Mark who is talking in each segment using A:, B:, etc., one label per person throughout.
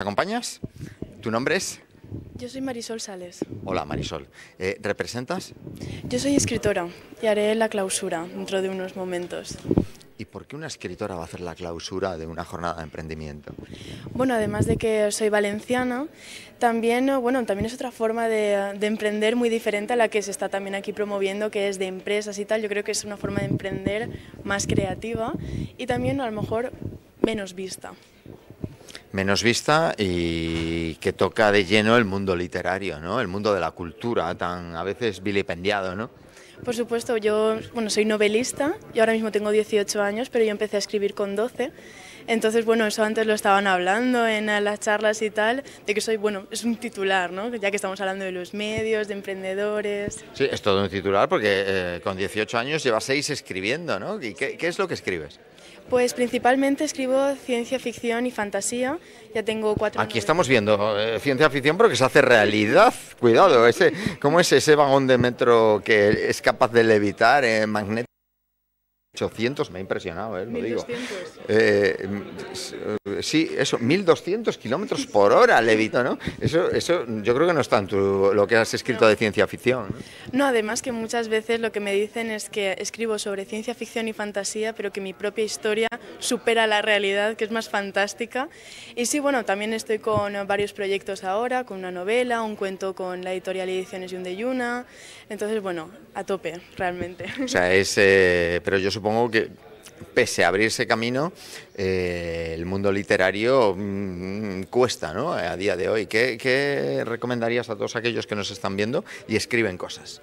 A: ¿Acompañas? ¿Tu nombre es?
B: Yo soy Marisol Sales.
A: Hola, Marisol. ¿Representas?
B: Yo soy escritora y haré la clausura dentro de unos momentos.
A: ¿Y por qué una escritora va a hacer la clausura de una jornada de emprendimiento?
B: Bueno, además de que soy valenciana, también es otra forma de emprender muy diferente a la que se está también aquí promoviendo, que es de empresas y tal. Yo creo que es una forma de emprender más creativa y también a lo mejor menos vista.
A: Menos vista y que toca de lleno el mundo literario, ¿no? El mundo de la cultura, tan a veces vilipendiado, ¿no?
B: Por supuesto, yo soy novelista y ahora mismo tengo 18 años, pero yo empecé a escribir con 12. Entonces, eso antes lo estaban hablando en las charlas y tal, de que soy, es un titular, ¿no? Ya que estamos hablando de los medios, de emprendedores.
A: Sí, es todo un titular porque con 18 años llevas 6 escribiendo, ¿no? ¿Y qué es lo que escribes?
B: Pues principalmente escribo ciencia ficción y fantasía. Ya tengo 4
A: Aquí
B: novelas.
A: estamos viendo ciencia ficción pero que se hace realidad. Cuidado, ¿cómo es ese vagón de metro que es capaz de levitar magnético? 800, me ha impresionado, lo digo.
B: 1200.
A: Sí, eso, 1200 kilómetros por hora levito, ¿no? Eso yo creo que no está en lo que has escrito de ciencia ficción, ¿no?
B: No, además que muchas veces lo que me dicen es que escribo sobre ciencia ficción y fantasía, pero que mi propia historia supera la realidad, que es más fantástica. Y sí, también estoy con varios proyectos ahora, con una novela, un cuento con la editorial Ediciones Yuna. Entonces, a tope, realmente.
A: O sea, pero yo supongo que pese a abrirse camino, el mundo literario cuesta, ¿no? A día de hoy. ¿Qué recomendarías a todos aquellos que nos están viendo y escriben cosas?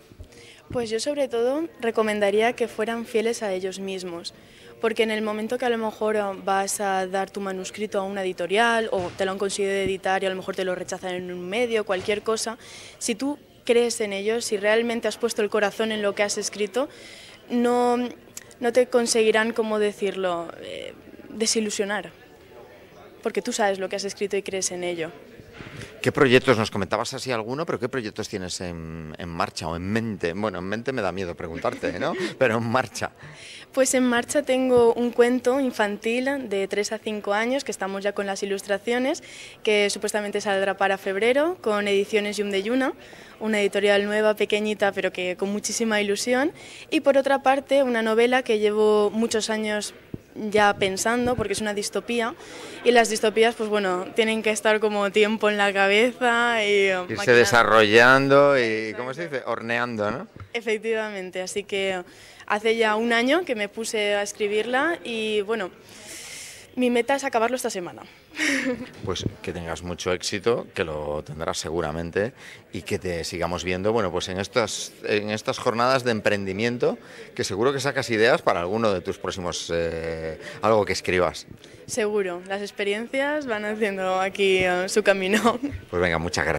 B: Pues yo sobre todo recomendaría que fueran fieles a ellos mismos, porque en el momento que a lo mejor vas a dar tu manuscrito a una editorial o te lo han conseguido editar y a lo mejor te lo rechazan en un medio, cualquier cosa, si tú crees en ellos, si realmente has puesto el corazón en lo que has escrito, no te conseguirán, ¿cómo decirlo?, desilusionar, porque tú sabes lo que has escrito y crees en ello.
A: ¿Qué proyectos, nos comentabas así alguno, pero qué proyectos tienes en marcha o en mente? Bueno, en mente me da miedo preguntarte, ¿no? Pero en marcha.
B: Pues en marcha tengo un cuento infantil de 3 a 5 años, que estamos ya con las ilustraciones, que supuestamente saldrá para febrero, con Ediciones Yuna, una editorial nueva, pequeñita, pero que con muchísima ilusión. Y por otra parte, una novela que llevo muchos años ya pensando, porque es una distopía, y las distopías, tienen que estar como tiempo en la cabeza y
A: irse desarrollando y, ¿cómo se dice?, horneando, ¿no?
B: Efectivamente, así que hace ya un año que me puse a escribirla y, mi meta es acabarlo esta semana.
A: Pues que tengas mucho éxito, que lo tendrás seguramente y que te sigamos viendo, pues en estas jornadas de emprendimiento, que seguro que sacas ideas para alguno de tus próximos, algo que escribas.
B: Seguro, las experiencias van haciendo aquí su camino.
A: Pues venga, muchas gracias.